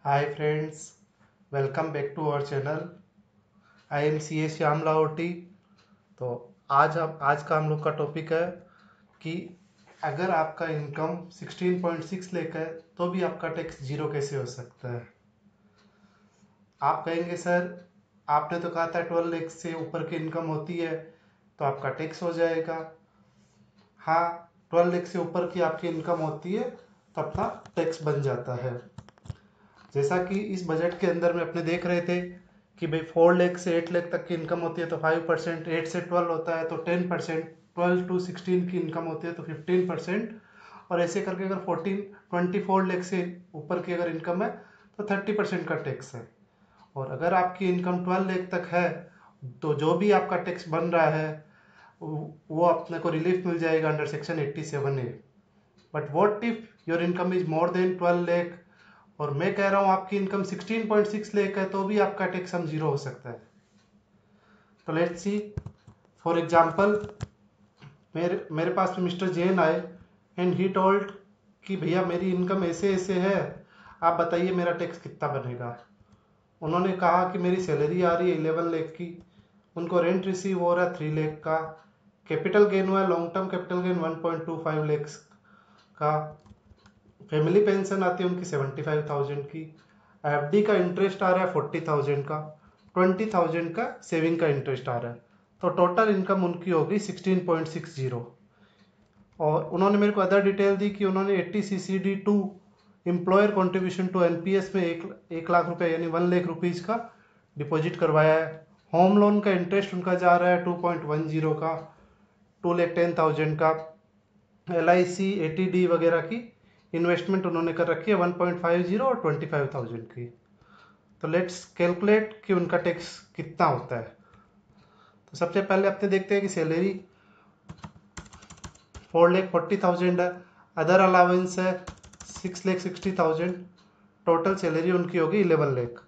Hi friends, welcome back to our channel. I am C A Shyam Lahoti. तो आज का हम लोग का टॉपिक है कि अगर आपका इनकम 16.6 लाख है तो भी आपका टैक्स जीरो कैसे हो सकता है। आप कहेंगे सर, आपने तो कहा था 12 लाख से ऊपर की इनकम होती है तो आपका टैक्स हो जाएगा। हाँ, 12 लाख से ऊपर की आपकी इनकम होती है तो अपना टैक्स बन जाता है। जैसा कि इस बजट के अंदर में अपने देख रहे थे कि भाई 4 लाख से 8 लाख तक की इनकम होती है तो 5%, 8 से 12 होता है तो 10%, 12 टू 16 की इनकम होती है तो 15%, और ऐसे करके अगर 24 लाख से ऊपर की अगर इनकम है तो 30% का टैक्स है। और अगर आपकी इनकम 12 लाख तक है तो जो भी आपका टैक्स बन रहा है वो अपने को रिलीफ मिल जाएगा under section 87A। But what if your income is more than 12 lakh, और मैं कह रहा हूं आपकी इनकम 16.6 लाख है तो भी आपका टैक्स हम जीरो हो सकता है। तो लेट्स सी, फॉर एग्जांपल मेरे पास में मिस्टर जैन आए एंड ही टोल्ड कि भैया मेरी इनकम ऐसे ऐसे है, आप बताइए मेरा टैक्स कितना बनेगा। उन्होंने कहा कि मेरी सैलरी आ रही है 11 लाख की, उनको रेंट रिसीव हो रहा है 3 लाख का, कैपिटल गेन हुआ है long term capital gain 1.25 lakh का, फैमिली पेंशन आती है उनकी 75,000 की, एफडी का इंटरेस्ट आ रहा है 40,000 का, 20,000 का सेविंग का इंटरेस्ट आ रहा है, तो टोटल इनकम उनकी होगी 16.60। और उन्होंने मेरे को अदर डिटेल दी कि उन्होंने 80CCD2 employer contribution to NPS में 1 लाख रुपए यानी 1 लाख रुपीज का डिपॉजिट करवाया है। होम लोन का इंटरेस्ट उनका जा रहा है 2.10 का, 2,10,000 का, LIC ATD वगैरह की इन्वेस्टमेंट उन्होंने कर रखी है 1.50 और 25,000 की। तो लेट्स कैलकुलेट कि उनका टैक्स कितना होता है। तो सबसे पहले अपने देखते हैं कि सैलरी 4,40,000 है, अदर अलाउंस है 6,60,000, टोटल सैलरी उनकी होगी 11 लाख।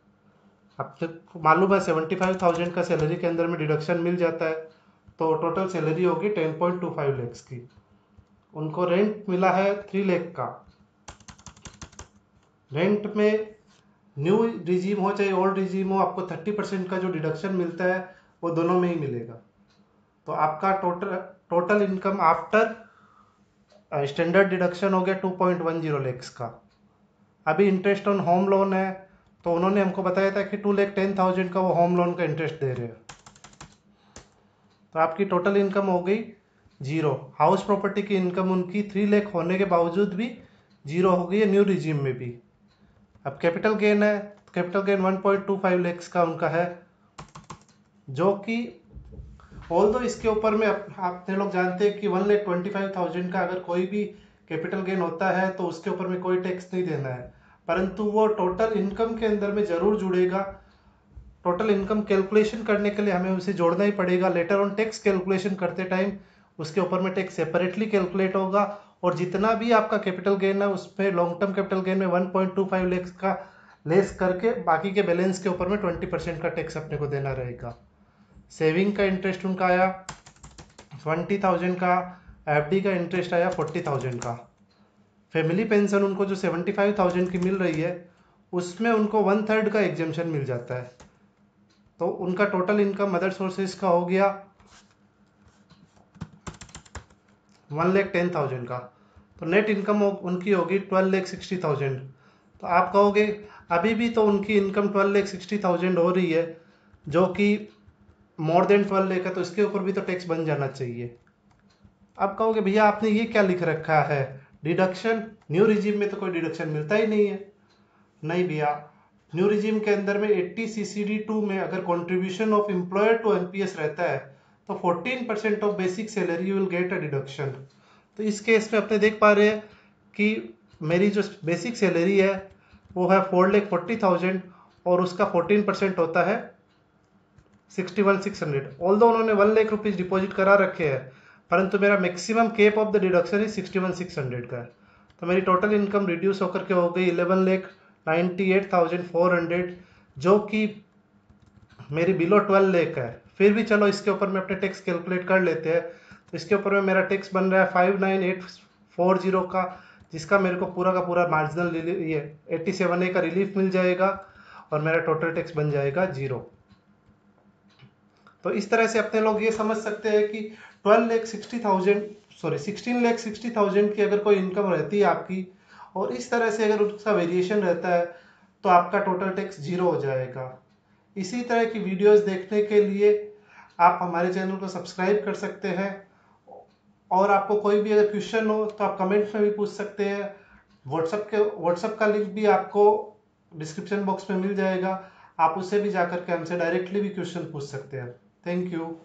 आपको मालूम है 75,000 का सैलरी के अंदर में डिडक्शन मिल जाता है तो टोटल सैलरी होगी 10.25 लाख की। उनको रेंट मिला है 3 लाख का। रेंट में न्यू रिजीम हो चाहे ओल्ड रिजीम हो, आपको 30% का जो डिडक्शन मिलता है वो दोनों में ही मिलेगा। तो आपका total income after standard deduction हो गया 2.10 लाख का। अभी इंटरेस्ट ऑन होम लोन है तो उन्होंने हमको बताया था कि 2,10,000 का वो होम लोन का इंटरेस्ट दे रहे हैं, तो आपकी टोटल इनकम हो गई जीरो। हाउस प्रॉपर्टी की इनकम उनकी 3 लाख होने के बावजूद भी जीरो हो गई है न्यू रिजीम में भी। अब कैपिटल गेन है, कैपिटल गेन 1.25 लाख का उनका है, जो कि ऑल दो इसके ऊपर में आपने लोग जानते हैं कि 1,25,000 का अगर कोई भी कैपिटल गेन होता है तो उसके ऊपर में कोई टैक्स नहीं देना है, परंतु वो टोटल इनकम के अंदर में जरूर जुड़ेगा। टोटल इनकम कैलकुलेशन करने के लिए हमें उसे जोड़ना ही पड़ेगा। लेटर ऑन टैक्स कैलकुलेशन करते टाइम उसके ऊपर में टैक्स सेपरेटली कैलकुलेट होगा, और जितना भी आपका कैपिटल गेन है उसमें लॉन्ग टर्म कैपिटल गेन में 1.25 लाख का लेस करके बाकी के बैलेंस के ऊपर में 20% का टैक्स अपने को देना रहेगा। सेविंग का इंटरेस्ट उनका आया 20,000 का, एफडी का इंटरेस्ट आया 40,000 का, फैमिली पेंशन उनको जो 75,000 की मिल रही है उसमें उनको 1/3 का एग्जेम्पशन मिल जाता है। तो उनका टोटल इनकम अदर सोर्सेज का हो गया 1,10,000 का, तो नेट इनकम उनकी होगी 12,60,000। तो आप कहोगे अभी भी तो उनकी इनकम 12,60,000 हो रही है जो कि मोर देन 12 लाख है, तो इसके ऊपर भी तो टैक्स बन जाना चाहिए। अब कहोगे भैया आपने ये क्या लिख रखा है डिडक्शन, न्यू रिजीम में तो कोई डिडक्शन मिलता ही नहीं है। नहीं भैया, न्यू रिजीम के अंदर में 80CCD2 में अगर contribution of employer to NPS रहता है तो 14% of basic salary you will get a deduction. तो इस केस में अपने देख पा रहे हैं कि मेरी जो बेसिक सैलरी है वो है 4,40,000 और उसका 14% होता है 61,600। ऑल्दो उन्होंने 1 लाख रुपीज डिपॉजिट करा रखे हैं, परंतु मेरा maximum cap of the deduction is 61,600 का है। तो मेरी टोटल इनकम रिड्यूस होकर के हो गई 11,98,400, जो कि मेरी बिलो 12 लाख है। फिर भी चलो इसके ऊपर में अपने टैक्स कैलकुलेट कर लेते हैं। तो इसके ऊपर में मेरा टैक्स बन रहा है 59,840 का, जिसका मेरे को पूरा का पूरा मार्जिनल ये 87A का रिलीफ मिल जाएगा और मेरा टोटल टैक्स बन जाएगा 0। तो इस तरह से अपने लोग ये समझ सकते हैं कि 16,60,000 की अगर कोई इनकम रहती है आपकी, और इस तरह से अगर उसका वेरिएशन रहता है, तो आपका टोटल टैक्स 0 हो जाएगा। इसी तरह की वीडियोस देखने के लिए आप हमारे चैनल को सब्सक्राइब कर सकते हैं, और आपको कोई भी अगर क्वेश्चन हो तो आप कमेंट्स में भी पूछ सकते हैं। व्हाट्सएप का लिंक भी आपको डिस्क्रिप्शन बॉक्स में मिल जाएगा, आप उससे भी जाकर के हमसे डायरेक्टली भी क्वेश्चन पूछ सकते हैं। Thank you.